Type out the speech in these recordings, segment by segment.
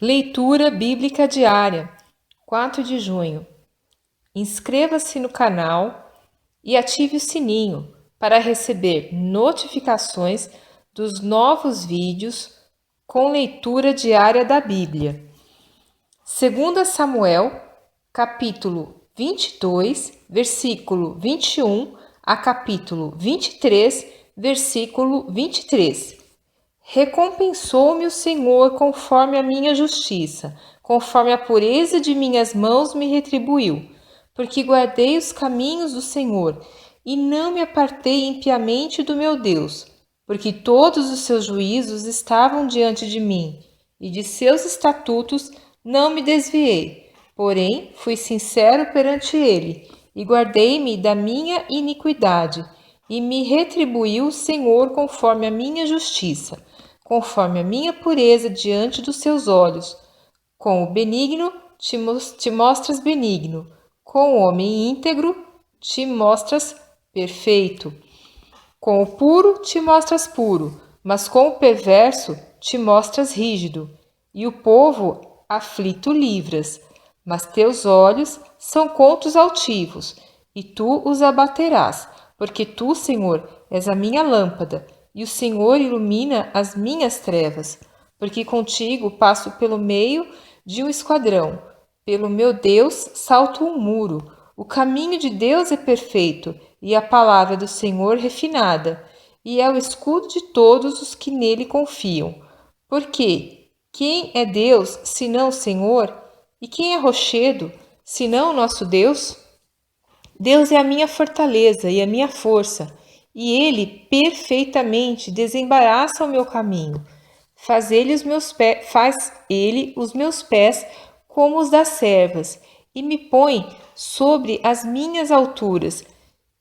Leitura Bíblica Diária, 4 de junho. Inscreva-se no canal e ative o sininho para receber notificações dos novos vídeos com leitura diária da Bíblia. 2 Samuel, capítulo 22, versículo 21 a capítulo 23, versículo 23. Recompensou-me o Senhor conforme a minha justiça, conforme a pureza de minhas mãos me retribuiu, porque guardei os caminhos do Senhor e não me apartei impiamente do meu Deus, porque todos os seus juízos estavam diante de mim, e de seus estatutos não me desviei, porém fui sincero perante ele, e guardei-me da minha iniquidade, e me retribuiu o Senhor conforme a minha justiça, conforme a minha pureza diante dos seus olhos. Com o benigno te mostras benigno, com o homem íntegro te mostras perfeito. Com o puro te mostras puro, mas com o perverso te mostras rígido, e o povo aflito livras. Mas teus olhos são contra os altivos, e tu os abaterás, porque tu, Senhor, és a minha lâmpada, e o Senhor ilumina as minhas trevas. Porque contigo passo pelo meio de um esquadrão, pelo meu Deus salto um muro. O caminho de Deus é perfeito, e a palavra do Senhor refinada, e é o escudo de todos os que nele confiam. Porque quem é Deus, senão o Senhor? E quem é rochedo, senão o nosso Deus? Deus é a minha fortaleza e a minha força, e ele perfeitamente desembaraça o meu caminho. Faz ele os meus pés como os das servas, e me põe sobre as minhas alturas.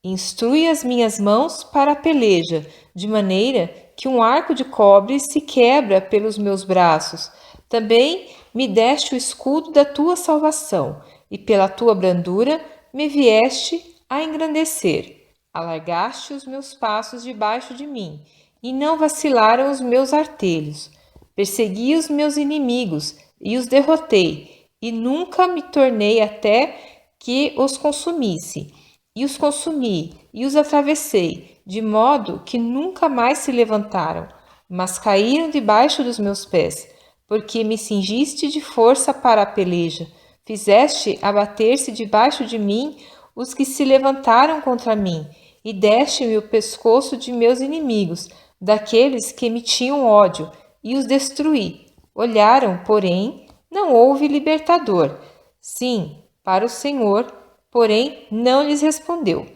Instrui as minhas mãos para a peleja, de maneira que um arco de cobre se quebra pelos meus braços. Também me deste o escudo da tua salvação, e pela tua brandura me vieste a engrandecer. Alargaste os meus passos debaixo de mim, e não vacilaram os meus artelhos. Persegui os meus inimigos e os derrotei, e nunca me tornei até que os consumisse. E os consumi, e os atravessei, de modo que nunca mais se levantaram, mas caíram debaixo dos meus pés, porque me cingiste de força para a peleja. Fizeste abater-se debaixo de mim os que se levantaram contra mim, e deste-me o pescoço de meus inimigos, daqueles que me tinham ódio, e os destruí. Olharam, porém, não houve libertador. Sim, para o Senhor, porém não lhes respondeu.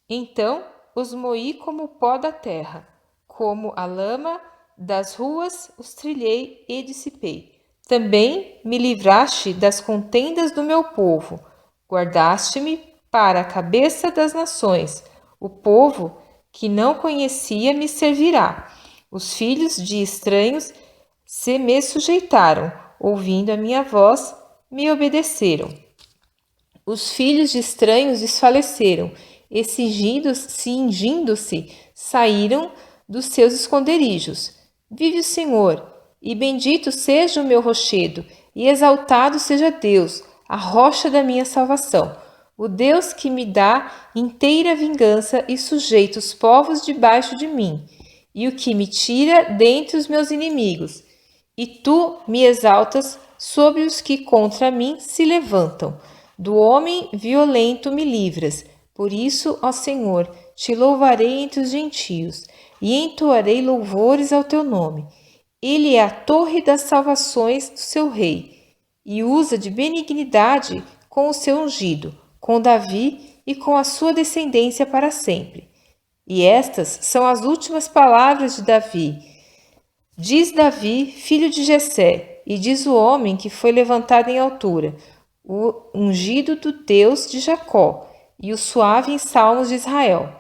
Então os moí como o pó da terra, como a lama das ruas os trilhei e dissipei. Também me livraste das contendas do meu povo, guardaste-me para a cabeça das nações. O povo que não conhecia me servirá. Os filhos de estranhos se me sujeitaram, ouvindo a minha voz, me obedeceram. Os filhos de estranhos desfaleceram, e cingindo-se, saíram dos seus esconderijos. Vive o Senhor, e bendito seja o meu rochedo, e exaltado seja Deus, a rocha da minha salvação, o Deus que me dá inteira vingança e sujeita os povos debaixo de mim, e o que me tira dentre os meus inimigos. E tu me exaltas sobre os que contra mim se levantam. Do homem violento me livras. Por isso, ó Senhor, te louvarei entre os gentios e entoarei louvores ao teu nome. Ele é a torre das salvações do seu rei e usa de benignidade com o seu ungido, com Davi e com a sua descendência para sempre. E estas são as últimas palavras de Davi. Diz Davi, filho de Jessé, e diz o homem que foi levantado em altura, o ungido do Deus de Jacó, e o suave em salmos de Israel.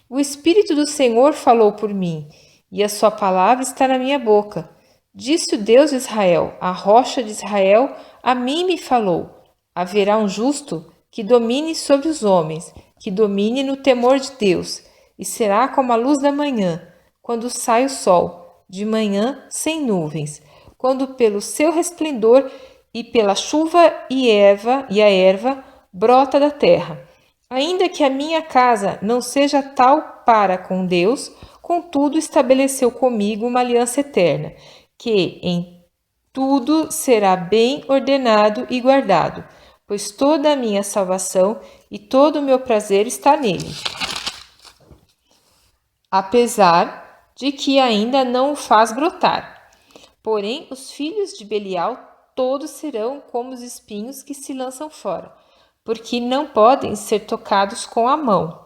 O Espírito do Senhor falou por mim, e a sua palavra está na minha boca. Disse o Deus de Israel, a rocha de Israel, a mim me falou. Haverá um justo que domine sobre os homens, que domine no temor de Deus, e será como a luz da manhã, quando sai o sol, de manhã sem nuvens. quando pelo seu resplendor e pela chuva e a erva brota da terra. Ainda que a minha casa não seja tal para com Deus, contudo estabeleceu comigo uma aliança eterna, que em tudo será bem ordenado e guardado, pois toda a minha salvação e todo o meu prazer está nele. Apesar de que ainda não o faz brotar. Porém, os filhos de Belial todos serão como os espinhos que se lançam fora, porque não podem ser tocados com a mão.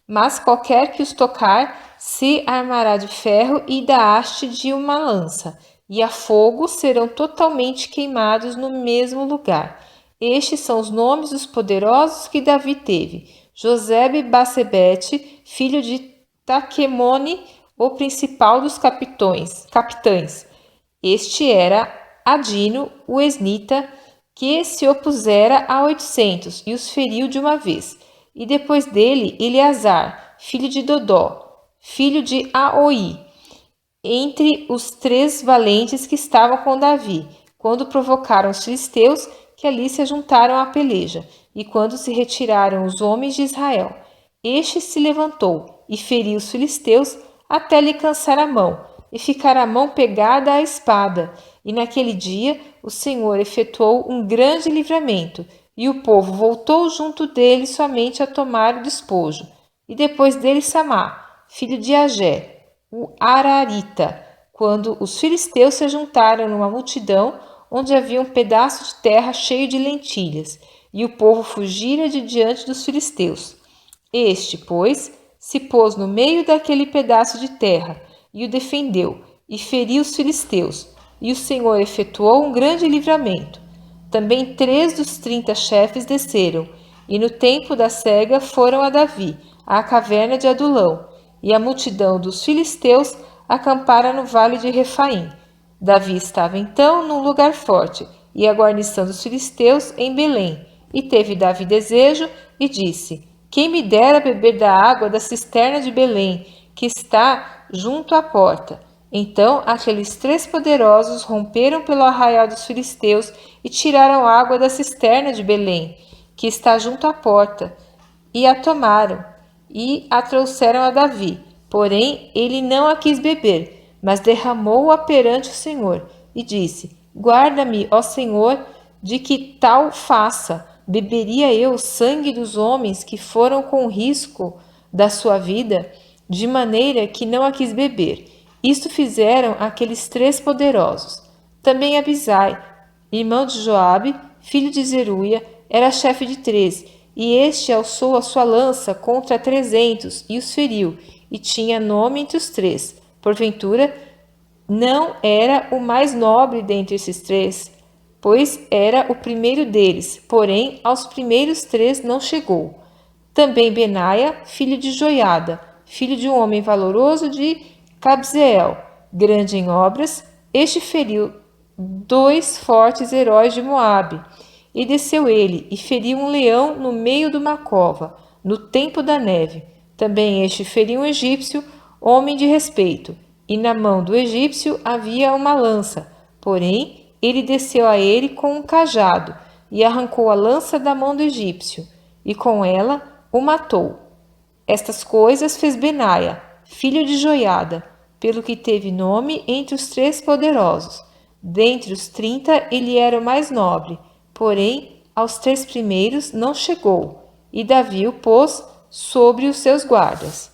Mas qualquer que os tocar se armará de ferro e da haste de uma lança, e a fogo serão totalmente queimados no mesmo lugar. Estes são os nomes dos poderosos que Davi teve: Josebe-Basebete, filho de Taquemone, o principal dos capitães. Este era Adino, o esnita, que se opusera a 800 e os feriu de uma vez. E depois dele, Eleazar, filho de Dodó, filho de Aoi, entre os 3 valentes que estavam com Davi, quando provocaram os filisteus, que ali se juntaram à peleja, e quando se retiraram os homens de Israel. Este se levantou e feriu os filisteus até lhe cansar a mão, e ficar a mão pegada à espada. E naquele dia o Senhor efetuou um grande livramento, e o povo voltou junto dele somente a tomar o despojo. E depois dele Samá, filho de Agé, o Ararita, quando os filisteus se juntaram numa multidão, onde havia um pedaço de terra cheio de lentilhas, e o povo fugira de diante dos filisteus. Este, pois, se pôs no meio daquele pedaço de terra, e o defendeu, e feriu os filisteus, e o Senhor efetuou um grande livramento. Também 3 dos 30 chefes desceram, e no tempo da cega foram a Davi, à caverna de Adulão, e a multidão dos filisteus acampara no vale de Refaim. Davi estava então num lugar forte, e a guarnição dos filisteus em Belém. E teve Davi desejo, e disse: Quem me dera beber da água da cisterna de Belém, que está junto à porta. Então aqueles 3 poderosos romperam pelo arraial dos filisteus e tiraram água da cisterna de Belém, que está junto à porta, e a tomaram, e a trouxeram a Davi. Porém, ele não a quis beber, mas derramou-a perante o Senhor, e disse: Guarda-me, ó Senhor, de que tal faça. Beberia eu o sangue dos homens que foram com risco da sua vida, de maneira que não a quis beber. Isto fizeram aqueles 3 poderosos. Também Abisai, irmão de Joabe, filho de Zeruia, era chefe de 3, e este alçou a sua lança contra 300 e os feriu, e tinha nome entre os 3. Porventura, não era o mais nobre dentre esses 3, pois era o primeiro deles, porém aos primeiros 3 não chegou. Também Benaia, filho de Joiada, filho de um homem valoroso de Cabzeel, grande em obras, este feriu 2 fortes heróis de Moabe. E desceu ele, e feriu um leão no meio de uma cova, no tempo da neve. Também este feriu um egípcio, homem de respeito, e na mão do egípcio havia uma lança. Porém, ele desceu a ele com um cajado, e arrancou a lança da mão do egípcio, e com ela o matou. Estas coisas fez Benaia, filho de Joiada, pelo que teve nome entre os 3 poderosos. Dentre os 30 ele era o mais nobre, porém aos 3 primeiros não chegou, e Davi o pôs sobre os seus guardas.